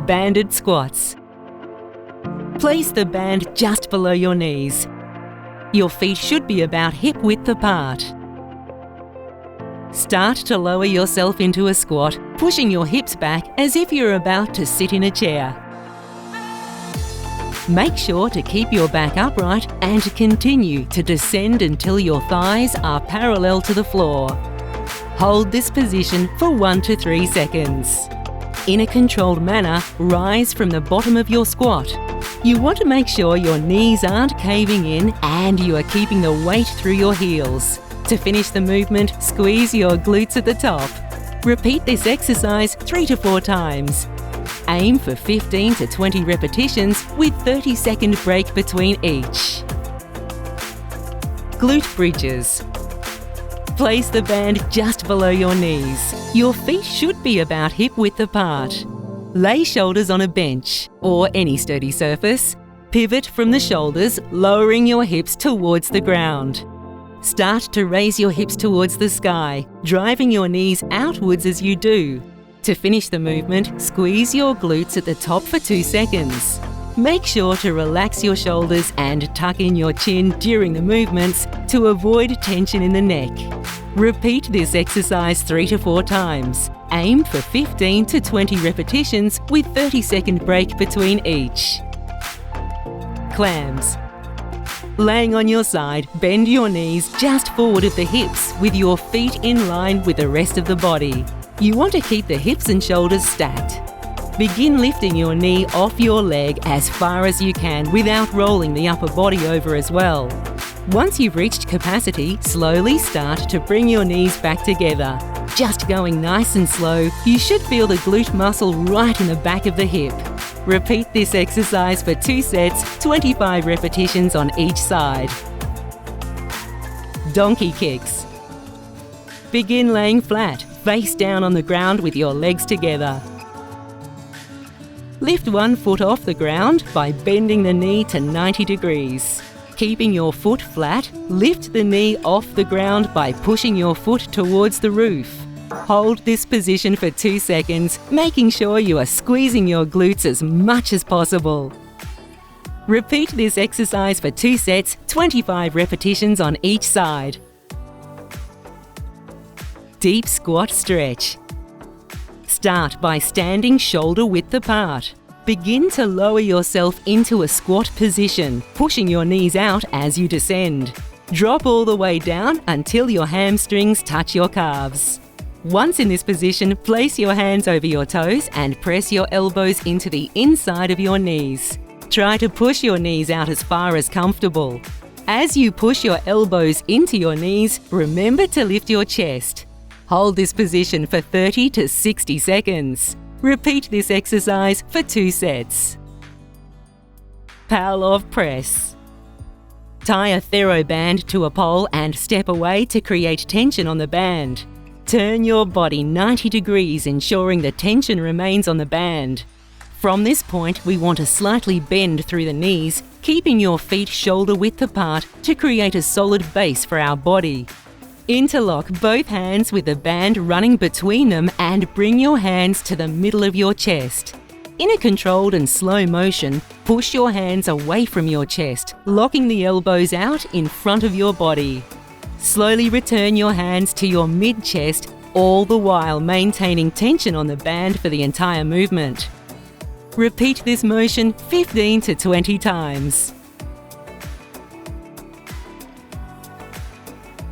Banded squats. Place the band just below your knees. Your feet should be about hip width apart. Start to lower yourself into a squat, pushing your hips back as if you're about to sit in a chair. Make sure to keep your back upright and continue to descend until your thighs are parallel to the floor. Hold this position for 1 to 3 seconds. In a controlled manner, rise from the bottom of your squat. You want to make sure your knees aren't caving in and you are keeping the weight through your heels. To finish the movement, squeeze your glutes at the top. Repeat this exercise 3 to 4 times. Aim for 15 to 20 repetitions with 30-second break between each. Glute bridges. Place the band just below your knees. Your feet should be about hip width apart. Lay shoulders on a bench or any sturdy surface. Pivot from the shoulders, lowering your hips towards the ground. Start to raise your hips towards the sky, driving your knees outwards as you do. To finish the movement, squeeze your glutes at the top for 2 seconds. Make sure to relax your shoulders and tuck in your chin during the movements to avoid tension in the neck. Repeat this exercise 3 to 4 times. Aim for 15 to 20 repetitions with 30-second break between each. Clams. Laying on your side, bend your knees just forward of the hips with your feet in line with the rest of the body. You want to keep the hips and shoulders stacked. Begin lifting your knee off your leg as far as you can without rolling the upper body over as well. Once you've reached capacity, slowly start to bring your knees back together. Just going nice and slow, you should feel the glute muscle right in the back of the hip. Repeat this exercise for 2 sets, 25 repetitions on each side. Donkey kicks. Begin laying flat, face down on the ground with your legs together. Lift one foot off the ground by bending the knee to 90 degrees. Keeping your foot flat, lift the knee off the ground by pushing your foot towards the roof. Hold this position for 2 seconds, making sure you are squeezing your glutes as much as possible. Repeat this exercise for 2 sets, 25 repetitions on each side. Deep squat stretch. Start by standing shoulder width apart. Begin to lower yourself into a squat position, pushing your knees out as you descend. Drop all the way down until your hamstrings touch your calves. Once in this position, place your hands over your toes and press your elbows into the inside of your knees. Try to push your knees out as far as comfortable. As you push your elbows into your knees, remember to lift your chest. Hold this position for 30 to 60 seconds. Repeat this exercise for 2 sets. Pavlov press. Tie a TheraBand to a pole and step away to create tension on the band. Turn your body 90 degrees, ensuring the tension remains on the band. From this point, we want to slightly bend through the knees, keeping your feet shoulder width apart to create a solid base for our body. Interlock both hands with the band running between them and bring your hands to the middle of your chest. In a controlled and slow motion, push your hands away from your chest, locking the elbows out in front of your body. Slowly return your hands to your mid-chest, all the while maintaining tension on the band for the entire movement. Repeat this motion 15 to 20 times.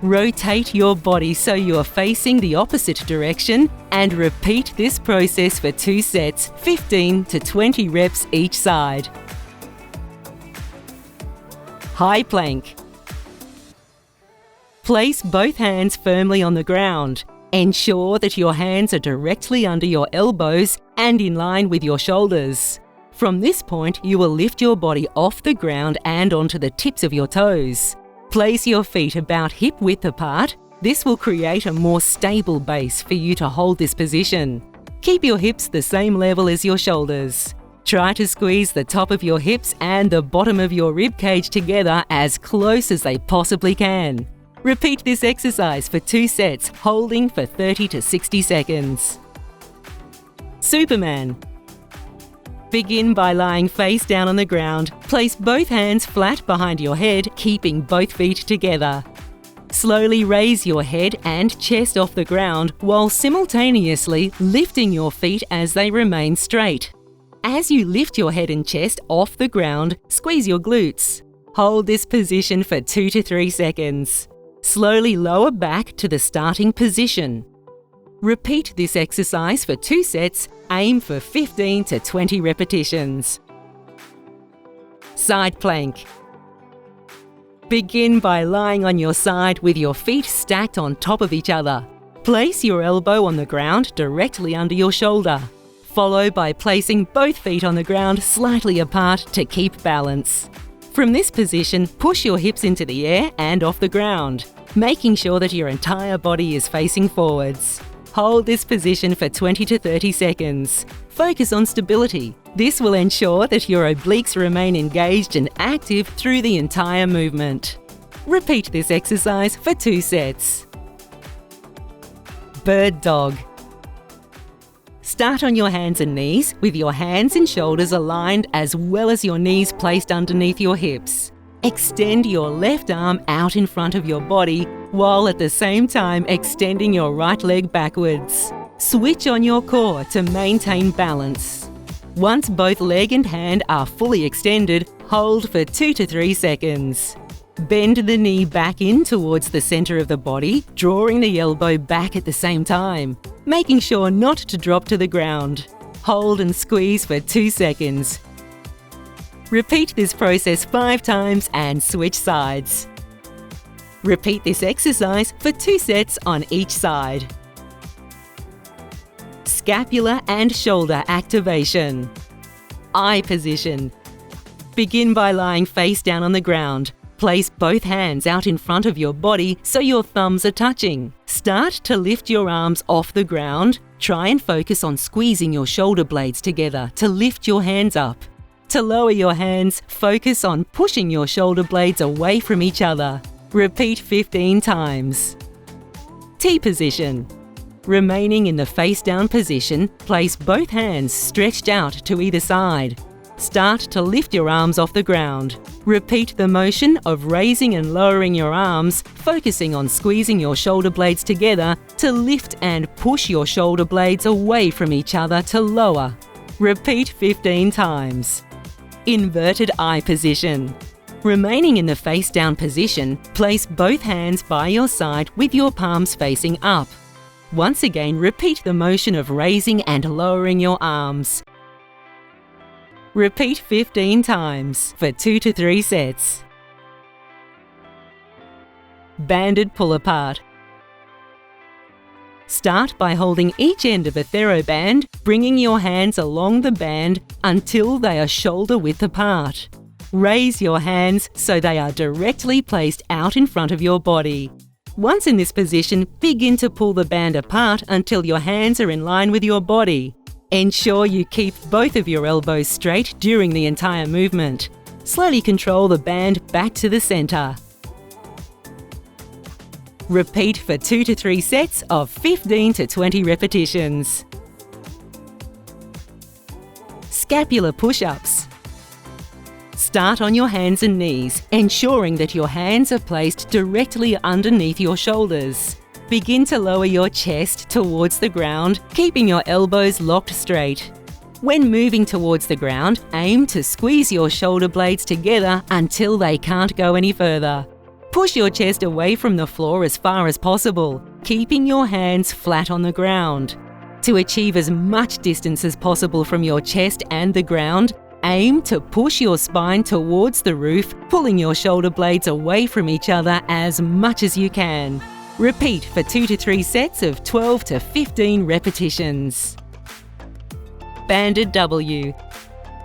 Rotate your body so you are facing the opposite direction and repeat this process for 2 sets, 15 to 20 reps each side. High plank. Place both hands firmly on the ground. Ensure that your hands are directly under your elbows and in line with your shoulders. From this point, you will lift your body off the ground and onto the tips of your toes. Place your feet about hip width apart. This will create a more stable base for you to hold this position. Keep your hips the same level as your shoulders. Try to squeeze the top of your hips and the bottom of your rib cage together as close as they possibly can. Repeat this exercise for 2 sets, holding for 30 to 60 seconds. Superman. Begin by lying face down on the ground. Place both hands flat behind your head, keeping both feet together. Slowly raise your head and chest off the ground while simultaneously lifting your feet as they remain straight. As you lift your head and chest off the ground, squeeze your glutes. Hold this position for 2 to 3 seconds. Slowly lower back to the starting position. Repeat this exercise for 2 sets, aim for 15 to 20 repetitions. Side plank. Begin by lying on your side with your feet stacked on top of each other. Place your elbow on the ground directly under your shoulder. Follow by placing both feet on the ground slightly apart to keep balance. From this position, push your hips into the air and off the ground, making sure that your entire body is facing forwards. Hold this position for 20 to 30 seconds. Focus on stability. This will ensure that your obliques remain engaged and active through the entire movement. Repeat this exercise for 2 sets. Bird dog. Start on your hands and knees with your hands and shoulders aligned as well as your knees placed underneath your hips. Extend your left arm out in front of your body while at the same time extending your right leg backwards. Switch on your core to maintain balance. Once both leg and hand are fully extended, hold for 2 to 3 seconds. Bend the knee back in towards the center of the body, drawing the elbow back at the same time, making sure not to drop to the ground. Hold and squeeze for 2 seconds. Repeat this process 5 times and switch sides. Repeat this exercise for 2 sets on each side. Scapular and shoulder activation. Eye position. Begin by lying face down on the ground. Place both hands out in front of your body so your thumbs are touching. Start to lift your arms off the ground. Try and focus on squeezing your shoulder blades together to lift your hands up. To lower your hands, focus on pushing your shoulder blades away from each other. Repeat 15 times. T position. Remaining in the face down position, place both hands stretched out to either side. Start to lift your arms off the ground. Repeat the motion of raising and lowering your arms, focusing on squeezing your shoulder blades together to lift and push your shoulder blades away from each other to lower. Repeat 15 times. Inverted eye position. Remaining in the face down position, place both hands by your side with your palms facing up. Once again, repeat the motion of raising and lowering your arms. Repeat 15 times for 2 to 3 sets. Banded pull apart. Start by holding each end of a TheraBand, bringing your hands along the band until they are shoulder width apart. Raise your hands so they are directly placed out in front of your body. Once in this position, begin to pull the band apart until your hands are in line with your body. Ensure you keep both of your elbows straight during the entire movement. Slowly control the band back to the center. Repeat for 2 to 3 sets of 15 to 20 repetitions. Scapular push-ups. Start on your hands and knees, ensuring that your hands are placed directly underneath your shoulders. Begin to lower your chest towards the ground, keeping your elbows locked straight. When moving towards the ground, aim to squeeze your shoulder blades together until they can't go any further. Push your chest away from the floor as far as possible, keeping your hands flat on the ground. To achieve as much distance as possible from your chest and the ground, aim to push your spine towards the roof, pulling your shoulder blades away from each other as much as you can. Repeat for 2 to 3 sets of 12 to 15 repetitions. Banded W.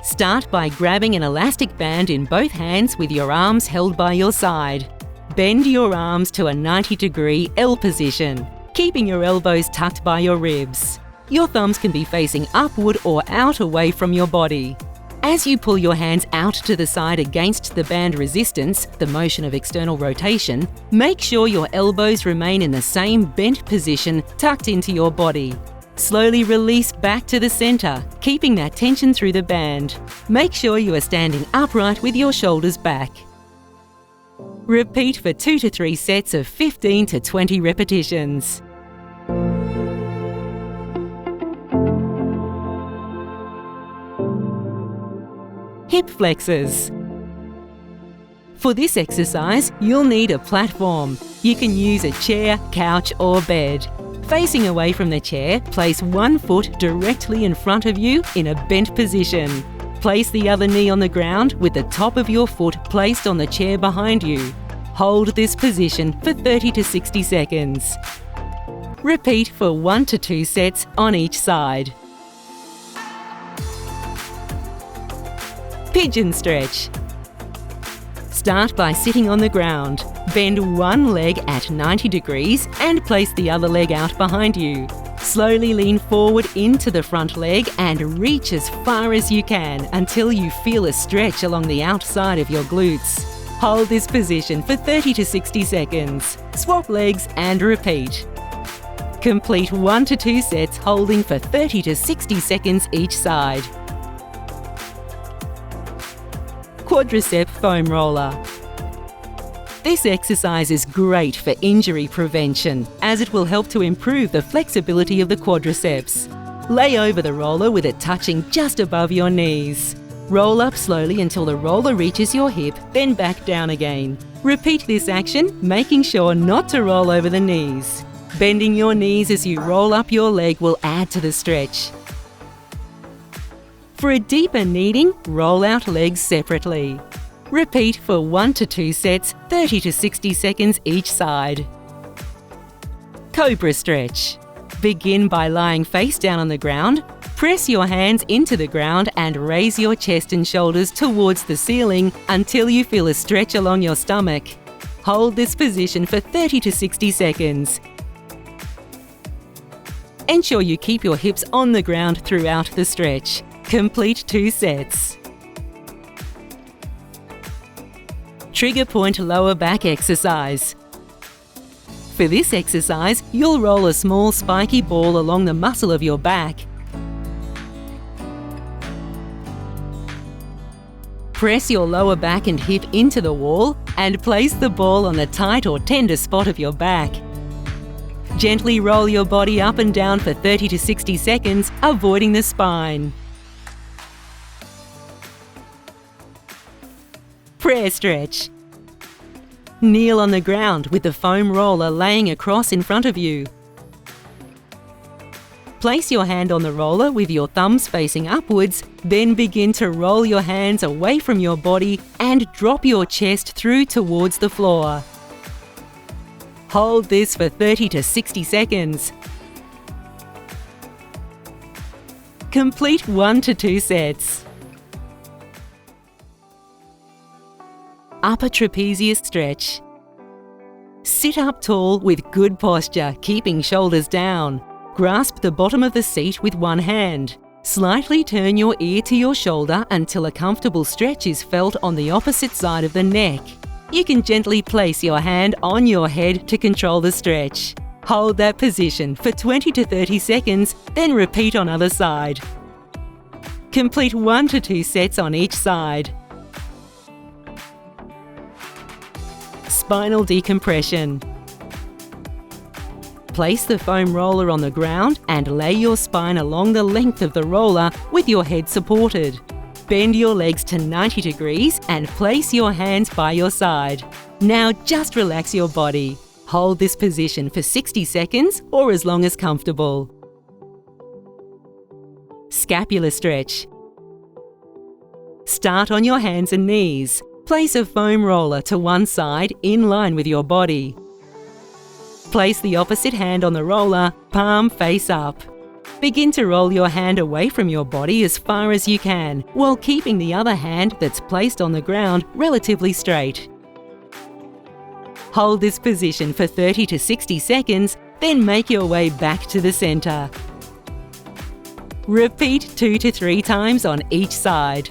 Start by grabbing an elastic band in both hands with your arms held by your side. Bend your arms to a 90-degree L position, keeping your elbows tucked by your ribs. Your thumbs can be facing upward or out away from your body. As you pull your hands out to the side against the band resistance, the motion of external rotation, make sure your elbows remain in the same bent position tucked into your body. Slowly release back to the center, keeping that tension through the band. Make sure you are standing upright with your shoulders back. Repeat for 2 to 3 sets of 15 to 20 repetitions. Hip flexors. For this exercise, you'll need a platform. You can use a chair, couch or bed. Facing away from the chair, place one foot directly in front of you in a bent position. Place the other knee on the ground with the top of your foot placed on the chair behind you. Hold this position for 30 to 60 seconds. Repeat for 1 to 2 sets on each side. Pigeon stretch. Start by sitting on the ground. Bend one leg at 90 degrees and place the other leg out behind you. Slowly lean forward into the front leg and reach as far as you can until you feel a stretch along the outside of your glutes. Hold this position for 30 to 60 seconds. Swap legs and repeat. Complete 1 to 2 sets holding for 30 to 60 seconds each side. Quadricep foam roller. This exercise is great for injury prevention as it will help to improve the flexibility of the quadriceps. Lay over the roller with it touching just above your knees. Roll up slowly until the roller reaches your hip, then back down again. Repeat this action, making sure not to roll over the knees. Bending your knees as you roll up your leg will add to the stretch. For a deeper kneading, roll out legs separately. Repeat for 1 to 2 sets, 30 to 60 seconds each side. Cobra stretch. Begin by lying face down on the ground. Press your hands into the ground and raise your chest and shoulders towards the ceiling until you feel a stretch along your stomach. Hold this position for 30 to 60 seconds. Ensure you keep your hips on the ground throughout the stretch. Complete 2 sets. Trigger point lower back exercise. For this exercise, you'll roll a small spiky ball along the muscle of your back. Press your lower back and hip into the wall and place the ball on the tight or tender spot of your back. Gently roll your body up and down for 30 to 60 seconds, avoiding the spine. Prayer stretch. Kneel on the ground with the foam roller laying across in front of you. Place your hand on the roller with your thumbs facing upwards, then begin to roll your hands away from your body and drop your chest through towards the floor. Hold this for 30 to 60 seconds. Complete 1 to 2 sets. Upper trapezius stretch. Sit up tall with good posture, keeping shoulders down. Grasp the bottom of the seat with one hand. Slightly turn your ear to your shoulder until a comfortable stretch is felt on the opposite side of the neck. You can gently place your hand on your head to control the stretch. Hold that position for 20 to 30 seconds, then repeat on other side. Complete 1 to 2 sets on each side. Spinal decompression. Place the foam roller on the ground and lay your spine along the length of the roller with your head supported. Bend your legs to 90 degrees and place your hands by your side. Now just relax your body. Hold this position for 60 seconds or as long as comfortable. Scapular stretch. Start on your hands and knees. Place a foam roller to one side in line with your body. Place the opposite hand on the roller, palm face up. Begin to roll your hand away from your body as far as you can, while keeping the other hand that's placed on the ground relatively straight. Hold this position for 30 to 60 seconds, then make your way back to the center. Repeat 2 to 3 times on each side.